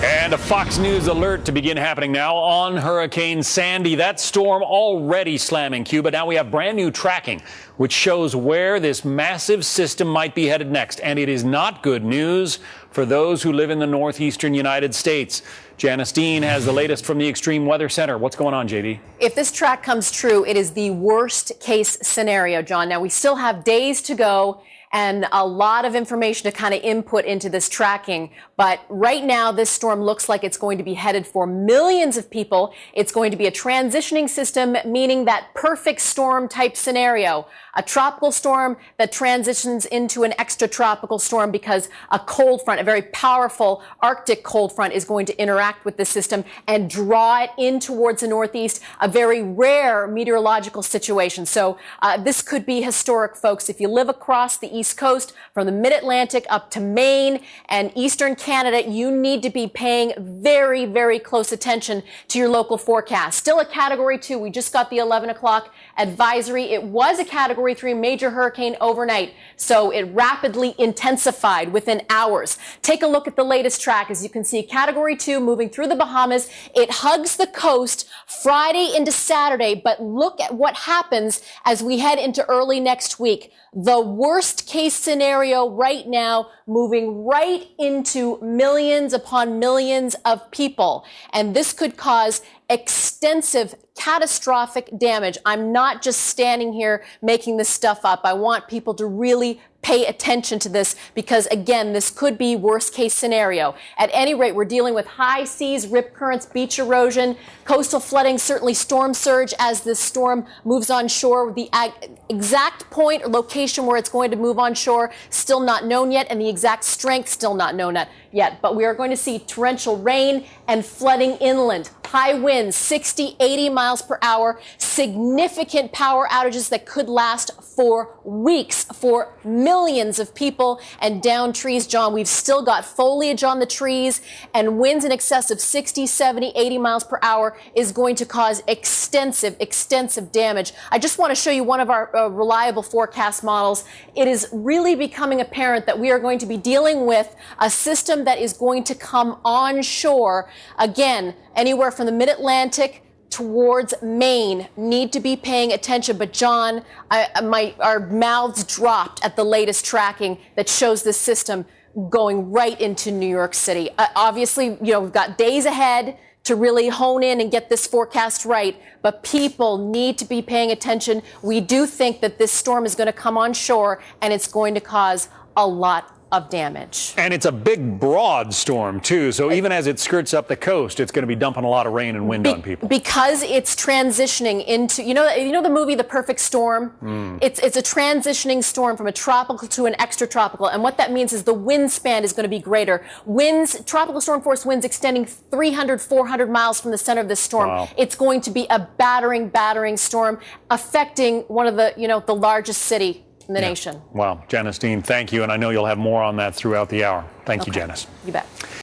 And a Fox News alert to begin happening now on Hurricane Sandy. That storm already slamming Cuba. Now we have brand new tracking, which shows where this massive system might be headed next. And it is not good news for those who live in the northeastern United States. Janice Dean has the latest from the Extreme Weather Center. What's going on, JD? If this track comes true, it is the worst case scenario, John. Now, we still have days to go and a lot of information to kind of input into this tracking. But right now, this storm looks like it's going to be headed for millions of people. It's going to be a transitioning system, meaning that perfect storm type scenario. A tropical storm that transitions into an extratropical storm because a cold front, a very powerful Arctic cold front, is going to interact with the system and draw it in towards the northeast, a very rare meteorological situation. So this could be historic, folks. If you live across the East Coast, from the mid-Atlantic up to Maine and eastern Canada, you need to be paying very, very close attention to your local forecast. Still a Category 2. We just got the 11 o'clock advisory. It was a Category 3 major hurricane overnight, so it rapidly intensified within hours. Take a look at the latest track. As you can see, Category 2 moving through the Bahamas. It hugs the coast Friday into Saturday, but look at what happens as we head into early next week. The worst case scenario right now, moving right into millions upon millions of people. And this could cause extensive, catastrophic damage. I'm not just standing here making this stuff up. I want people to really pay attention to this because, again, this could be worst case scenario. At any rate, we're dealing with high seas, rip currents, beach erosion, coastal flooding, certainly storm surge as this storm moves on shore. The exact point or location where it's going to move on shore still not known yet, and the exact strength still not known yet. But we are going to see torrential rain and flooding inland. High winds, 60, 80 miles per hour, significant power outages that could last for weeks for millions of people, and down trees. John, we've still got foliage on the trees, and winds in excess of 60, 70, 80 miles per hour is going to cause extensive damage. I just want to show you one of our reliable forecast models. It is really becoming apparent that we are going to be dealing with a system that is going to come onshore. Again, anywhere from the mid-Atlantic towards Maine. Need to be paying attention. But John, our mouths dropped at the latest tracking that shows this system going right into New York City. Obviously, we've got days ahead to really hone in and get this forecast right, but people need to be paying attention. We do think that this storm is going to come on shore, and it's going to cause a lot of damage. And it's a big, broad storm, too. So even as it skirts up the coast, it's going to be dumping a lot of rain and wind on people. Because it's transitioning into, you know the movie The Perfect Storm? It's a transitioning storm from a tropical to an extratropical. And what that means is the wind span is going to be greater. Winds, tropical storm force winds extending 300, 400 miles from the center of this storm. Wow. It's going to be a battering storm affecting one of the, the largest city in the nation. Wow. Janice Dean, thank you. And I know you'll have more on that throughout the hour. Thank you, Janice. You bet.